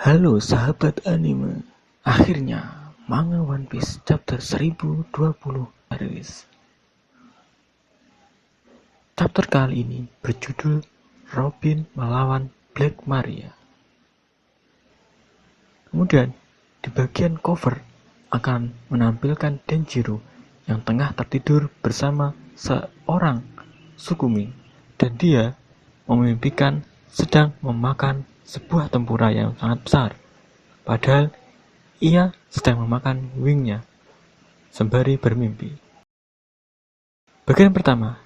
Halo sahabat anime, akhirnya manga One Piece chapter 1020 rilis. Chapter kali ini berjudul Robin melawan Black Maria. Kemudian di bagian cover akan menampilkan Denjiro yang tengah tertidur bersama seorang Sukumi, dan dia memimpikan sedang memakan sebuah tempura yang sangat besar, padahal ia sedang memakan wingnya sembari bermimpi. Bagian pertama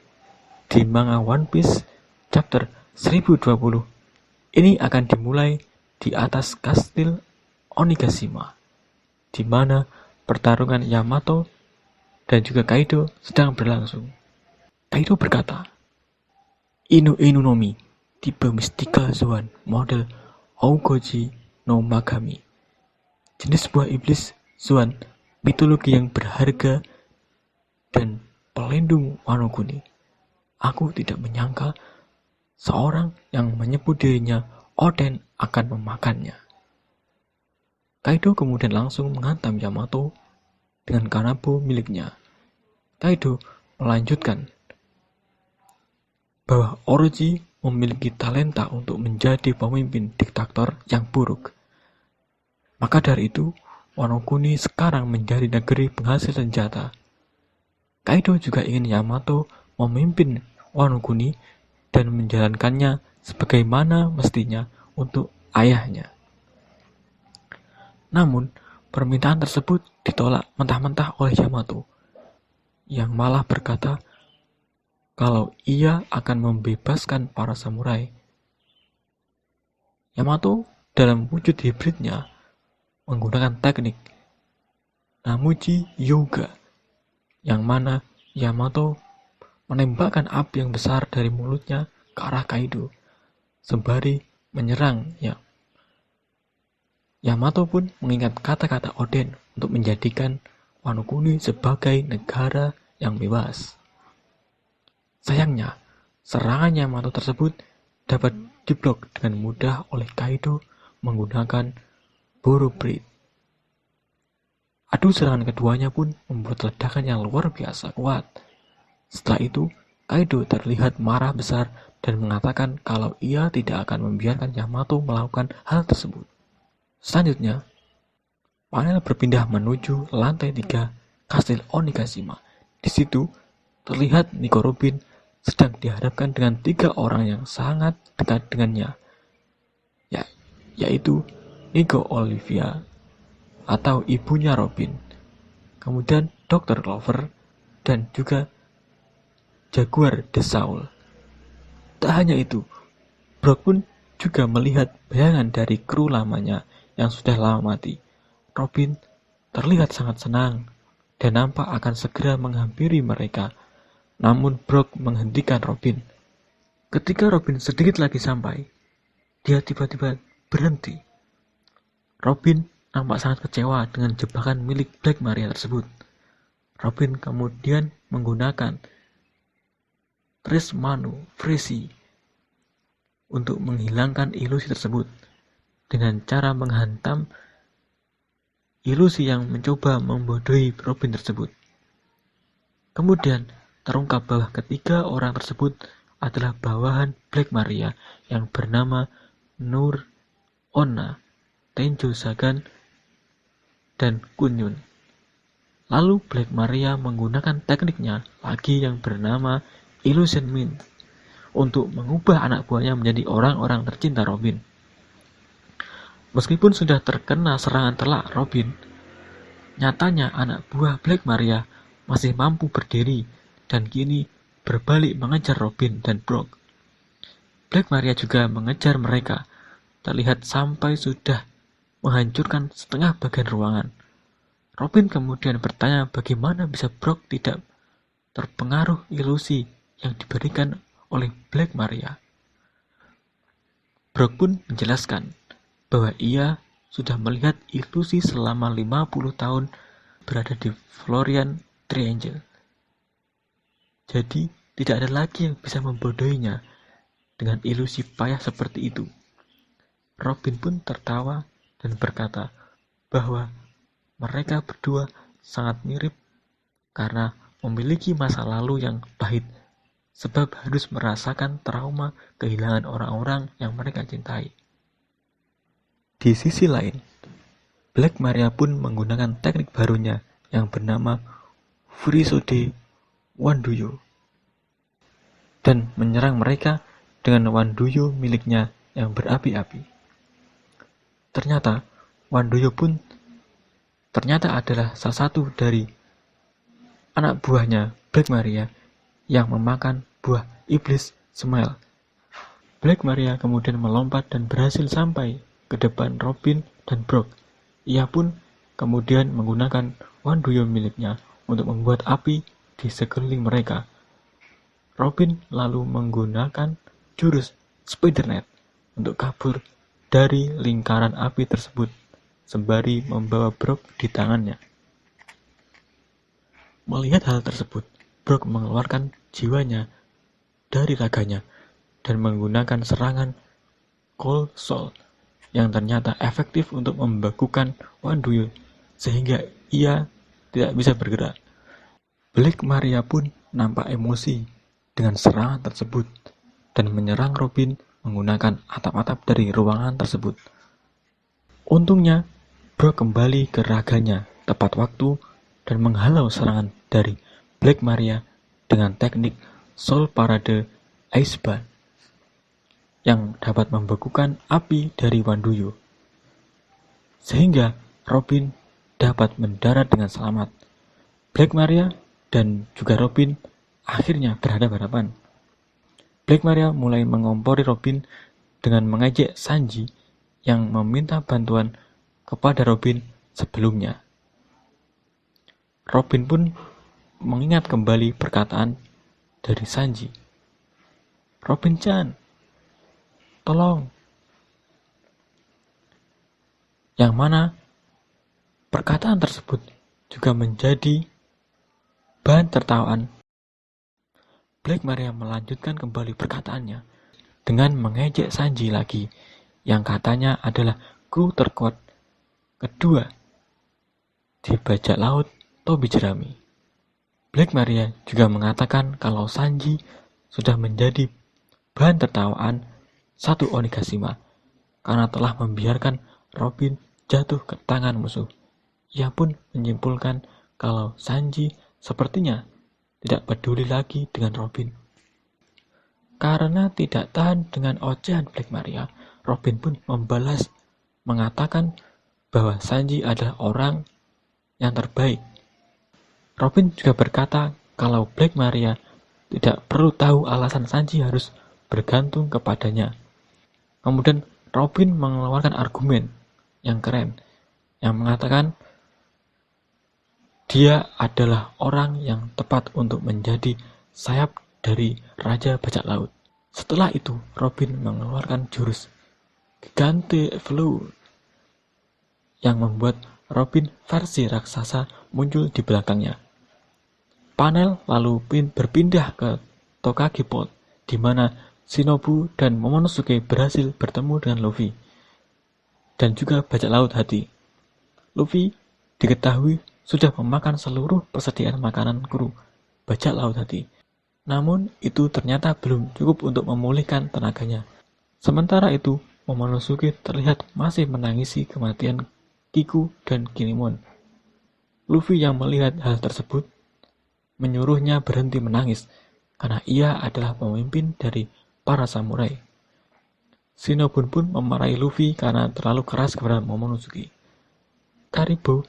di manga One Piece chapter 1020 ini akan dimulai di atas kastil Onigashima, di mana pertarungan Yamato dan juga Kaido sedang berlangsung. Kaido berkata, "Inu Inu no Mi, tipe Mystica Zoan model Ougoji no Magami. Jenis buah iblis Zoan mitologi yang berharga dan pelindung Wano Kuni. Aku tidak menyangka seorang yang menyebut dirinya Oden akan memakannya." Kaido kemudian langsung menghantam Yamato dengan kanabo miliknya. Kaido melanjutkan bahwa Orochi memiliki talenta untuk menjadi pemimpin diktator yang buruk. Maka dari itu, Wano Kuni sekarang menjadi negeri penghasil senjata. Kaido juga ingin Yamato memimpin Wano Kuni dan menjalankannya sebagaimana mestinya untuk ayahnya. Namun, permintaan tersebut ditolak mentah-mentah oleh Yamato, yang malah berkata kalau ia akan membebaskan para samurai. Yamato dalam wujud hibridnya menggunakan teknik Namuji Yoga, yang mana Yamato menembakkan api yang besar dari mulutnya ke arah Kaido sembari menyerangnya. Yamato pun mengingat kata-kata Oden untuk menjadikan Wano Kuni sebagai negara yang bebas. Sayangnya, serangan Yamato tersebut dapat diblok dengan mudah oleh Kaido menggunakan Boro Blade. Adu serangan keduanya pun membuat ledakan yang luar biasa kuat. Setelah itu, Kaido terlihat marah besar dan mengatakan kalau ia tidak akan membiarkan Yamato melakukan hal tersebut. Selanjutnya, panel berpindah menuju lantai 3 kastil Onigashima. Di situ terlihat Nico Robin sedang dihadapkan dengan 3 orang yang sangat dekat dengannya, yaitu Nico Olivia atau ibunya Robin, kemudian Dr. Clover, dan juga Jaguar de Saul. Tak hanya itu, Brock pun juga melihat bayangan dari kru lamanya yang sudah lama mati. Robin terlihat sangat senang dan nampak akan segera menghampiri mereka. Namun Brock menghentikan Robin. Ketika Robin sedikit lagi sampai, dia tiba-tiba berhenti. Robin nampak sangat kecewa dengan jebakan milik Black Maria tersebut. Robin kemudian menggunakan Trismano Fresi untuk menghilangkan ilusi tersebut dengan cara menghantam ilusi yang mencoba membodohi Robin tersebut. Kemudian terungkap bahwa ketiga orang tersebut adalah bawahan Black Maria yang bernama Nur Onna, Tenjo Sagan, dan Kunyun. Lalu Black Maria menggunakan tekniknya lagi yang bernama Illusion Mint untuk mengubah anak buahnya menjadi orang-orang tercinta Robin. Meskipun sudah terkena serangan telak Robin, nyatanya anak buah Black Maria masih mampu berdiri dan kini berbalik mengejar Robin dan Brock. Black Maria juga mengejar mereka, terlihat sampai sudah menghancurkan setengah bagian ruangan. Robin kemudian bertanya bagaimana bisa Brock tidak terpengaruh ilusi yang diberikan oleh Black Maria. Brock pun menjelaskan bahwa ia sudah melihat ilusi selama 50 tahun berada di Florian Triangle. Jadi tidak ada lagi yang bisa membodohinya dengan ilusi payah seperti itu. Robin pun tertawa dan berkata bahwa mereka berdua sangat mirip karena memiliki masa lalu yang pahit, sebab harus merasakan trauma kehilangan orang-orang yang mereka cintai. Di sisi lain, Black Maria pun menggunakan teknik barunya yang bernama Furisode Wanduyo dan menyerang mereka dengan Wanduyo miliknya yang berapi-api. Ternyata Wanduyo pun ternyata adalah salah satu dari anak buahnya Black Maria yang memakan buah iblis Smile. Black Maria kemudian melompat dan berhasil sampai ke depan Robin dan Brock. Ia pun kemudian menggunakan Wanduyo miliknya untuk membuat api di sekeliling mereka. Robin lalu menggunakan jurus Spider-Net untuk kabur dari lingkaran api tersebut sembari membawa Brock di tangannya. Melihat hal tersebut, Brock mengeluarkan jiwanya dari raganya dan menggunakan serangan Cold Soul yang ternyata efektif untuk membekukan Wanduyo sehingga ia tidak bisa bergerak. Black Maria pun nampak emosi dengan serangan tersebut dan menyerang Robin menggunakan atap-atap dari ruangan tersebut. Untungnya, Brock kembali ke raganya tepat waktu dan menghalau serangan dari Black Maria dengan teknik Soul Parade Iceban yang dapat membekukan api dari Wanduyo, sehingga Robin dapat mendarat dengan selamat. Black Maria dan juga Robin akhirnya berhadapan-hadapan. Black Maria mulai mengompori Robin dengan mengejek Sanji yang meminta bantuan kepada Robin sebelumnya. Robin pun mengingat kembali perkataan dari Sanji. Robin-chan, tolong. Yang mana perkataan tersebut juga menjadi bahan tertawaan. Black Maria melanjutkan kembali perkataannya dengan mengejek Sanji lagi, yang katanya adalah kru terkuat kedua di bajak laut Tobi Jerami. Black Maria juga mengatakan kalau Sanji sudah menjadi bahan tertawaan satu Onigashima karena telah membiarkan Robin jatuh ke tangan musuh. Ia pun menyimpulkan kalau Sanji sepertinya tidak peduli lagi dengan Robin. Karena tidak tahan dengan ocehan Black Maria, Robin pun membalas mengatakan bahwa Sanji adalah orang yang terbaik. Robin juga berkata kalau Black Maria tidak perlu tahu alasan Sanji harus bergantung kepadanya. Kemudian Robin mengeluarkan argumen yang keren, yang mengatakan dia adalah orang yang tepat untuk menjadi sayap dari Raja Bajak Laut. Setelah itu, Robin mengeluarkan jurus Gigante Flow yang membuat Robin versi raksasa muncul di belakangnya. Panel lalu berpindah ke Tokage Port, di mana Shinobu dan Momonosuke berhasil bertemu dengan Luffy dan juga Bajak Laut Hati. Luffy diketahui sudah memakan seluruh persediaan makanan kru Bajak Laut Hati. Namun itu ternyata belum cukup untuk memulihkan tenaganya. Sementara itu, Momonosuke terlihat masih menangisi kematian Kiku dan Kinemon. Luffy yang melihat hal tersebut menyuruhnya berhenti menangis karena ia adalah pemimpin dari para samurai. Shinobu pun memarahi Luffy karena terlalu keras kepada Momonosuke. Karibo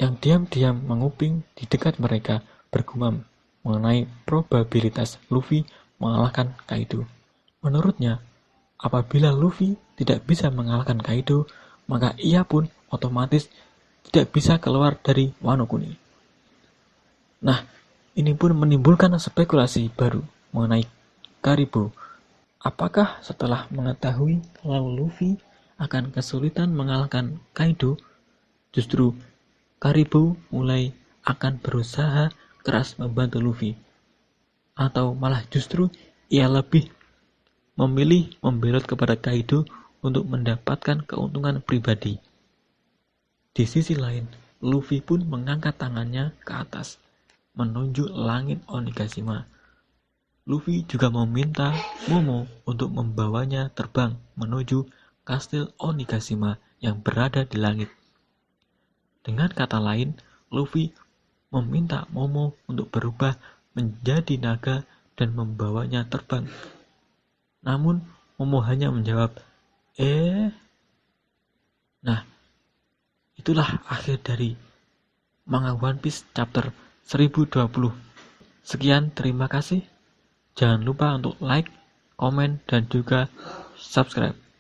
yang diam-diam menguping di dekat mereka bergumam mengenai probabilitas Luffy mengalahkan Kaido. Menurutnya, apabila Luffy tidak bisa mengalahkan Kaido, maka ia pun otomatis tidak bisa keluar dari Wano Kuni. Nah, ini pun menimbulkan spekulasi baru mengenai Karibo. Apakah setelah mengetahui kalau Luffy akan kesulitan mengalahkan Kaido, justru Karibo mulai akan berusaha keras membantu Luffy? Atau malah justru ia lebih memilih membelot kepada Kaido untuk mendapatkan keuntungan pribadi. Di sisi lain, Luffy pun mengangkat tangannya ke atas, menunjuk langit Onigashima. Luffy juga meminta Momo untuk membawanya terbang menuju kastil Onigashima yang berada di langit. Dengan kata lain, Luffy meminta Momo untuk berubah menjadi naga dan membawanya terbang. Namun, Momo hanya menjawab, Nah, itulah akhir dari manga One Piece chapter 1020. Sekian, terima kasih. Jangan lupa untuk like, komen, dan juga subscribe.